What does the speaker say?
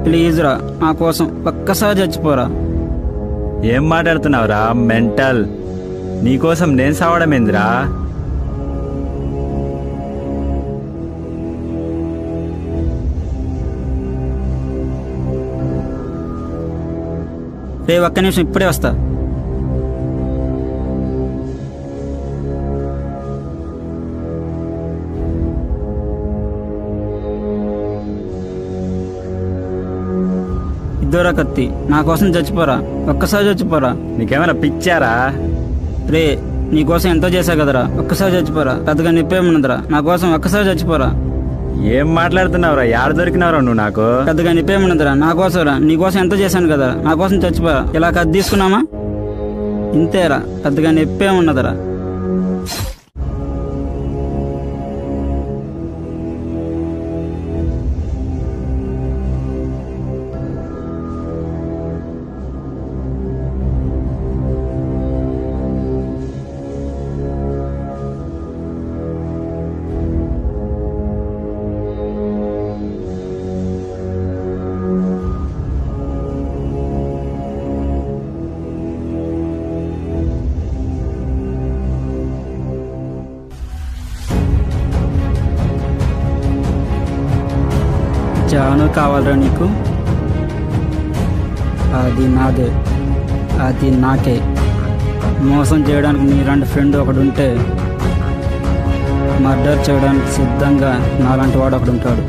Please రా, నా కోసం ఒక్కసారి చచ్చిపోరా. ఏం మాట్లాడుతున్నావురా మెంటల్? నీకోసం నేను సావడం ఏందిరా? రే ఒక్క నిమిషం, ఇప్పుడే వస్తా. ఇద్దోరా కత్తి, నా కోసం చచ్చిపోరా, ఒక్కసారి చచ్చిపోరా. నీకేమైనా పిచ్చారా? రే నీకోసం ఎంతో చేశా కదరా, ఒక్కసారి చచ్చిపోరా. పెద్దగా నిప్పేమున్నదిరా, నా కోసం ఒక్కసారి చచ్చిపోరా. ఏం మాట్లాడుతున్నావురా? యాడ దొరికినావురా నువ్వు నాకు? పెద్దగా నిప్పేమున్నదిరా, నా కోసం రా. నీకోసం ఎంతో చేశాను కదరా, నా కోసం చచ్చిపోరా. ఇలా కత్తి తీసుకున్నామా, ఇంతేరా. పెద్దగా నిప్పేమున్నదిరా. జాను కావాలరా నీకు? అది నాదే, అది నాకే. మోసం చేయడానికి నీలాంటి ఫ్రెండ్ ఒకడు ఉంటే, మర్డర్ చేయడానికి సిద్ధంగా నాలాంటి వాడు ఒకడు ఉంటాడు.